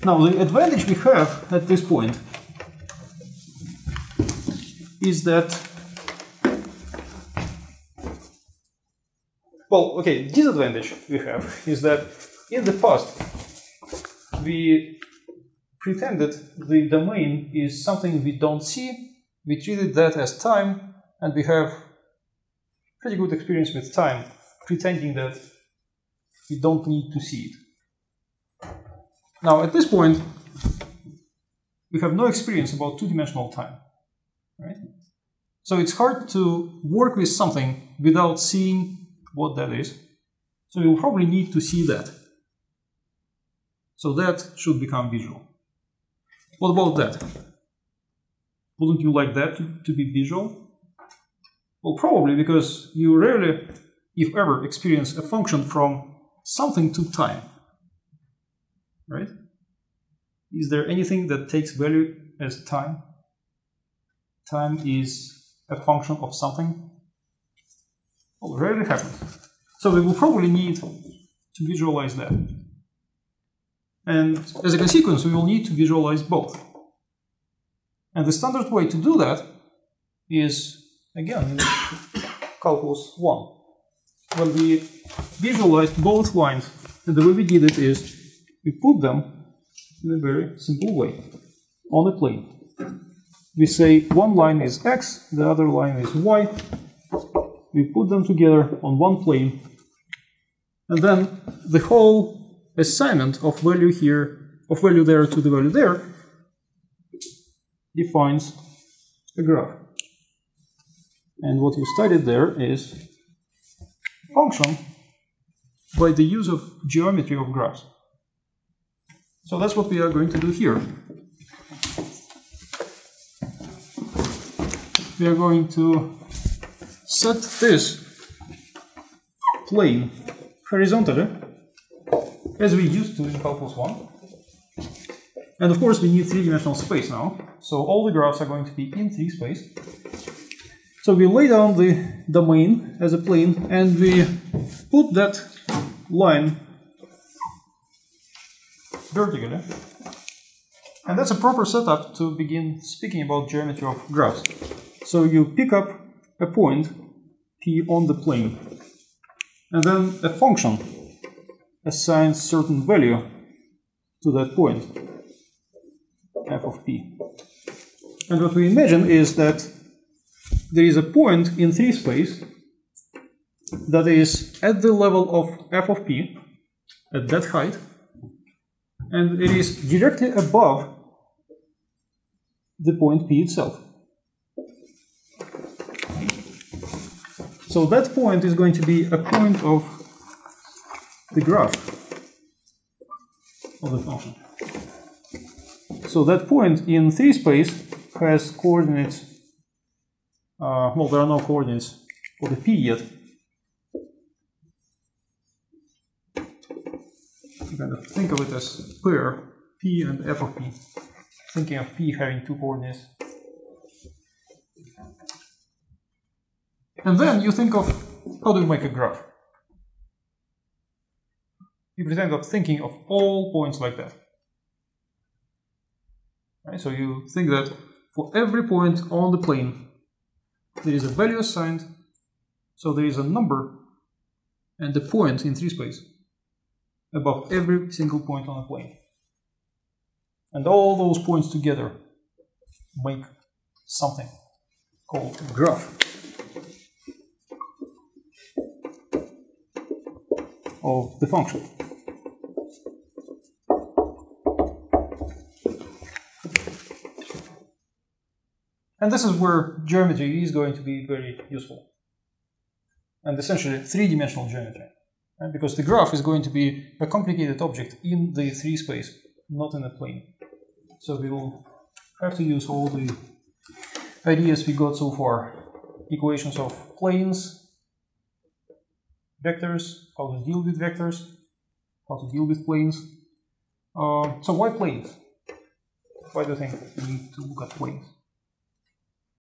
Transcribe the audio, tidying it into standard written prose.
Now, the advantage we have at this point is that, well, okay, disadvantage we have is that in the past we pretended the domain is something we don't see, we treated that as time, and we have pretty good experience with time, pretending that we don't need to see it. Now, at this point, we have no experience about two-dimensional time, right? So it's hard to work with something without seeing what that is. So you'll probably need to see that. So that should become visual. What about that? Wouldn't you like that to be visual? Well, probably, because you rarely, if ever, experience a function from something to time. Right? Is there anything that takes value as time? Time is a function of something? Well, rarely happens. So we will probably need to visualize that. And as a consequence, we will need to visualize both. And the standard way to do that is, again, in calculus 1. When we visualized both lines, and the way we did it is we put them in a very simple way on a plane. We say one line is x, the other line is y. We put them together on one plane, and then the whole assignment of value here, of value there to the value there, defines a graph. And what you studied there is function by the use of geometry of graphs. So that's what we are going to do here. We are going to set this plane horizontally, as we used to in calculus 1. And of course we need three-dimensional space now, so all the graphs are going to be in 3 space. So we lay down the domain as a plane, and we put that line vertically. And that's a proper setup to begin speaking about geometry of graphs. So you pick up a point, P, on the plane, and then a function assigns certain value to that point, f of p. And what we imagine is that there is a point in 3 space that is at the level of f of p, at that height, and it is directly above the point P itself. So that point is going to be a point of the graph of the function. So that point in 3 space has coordinates, well, there are no coordinates for the P yet. You kind of think of it as pair P and f of P, thinking of P having 2 coordinates. And then you think of how do you make a graph. You pretend of thinking of all points like that. Right? So you think that for every point on the plane, there is a value assigned, so there is a number and a point in 3 space above every single point on a plane. And all those points together make something called a graph of the function. And this is where geometry is going to be very useful. And essentially 3-dimensional geometry. Right? Because the graph is going to be a complicated object in the 3 space, not in a plane. So we will have to use all the ideas we got so far. Equations of planes, vectors, how to deal with vectors, how to deal with planes. So why planes? Why do you think we need to look at planes?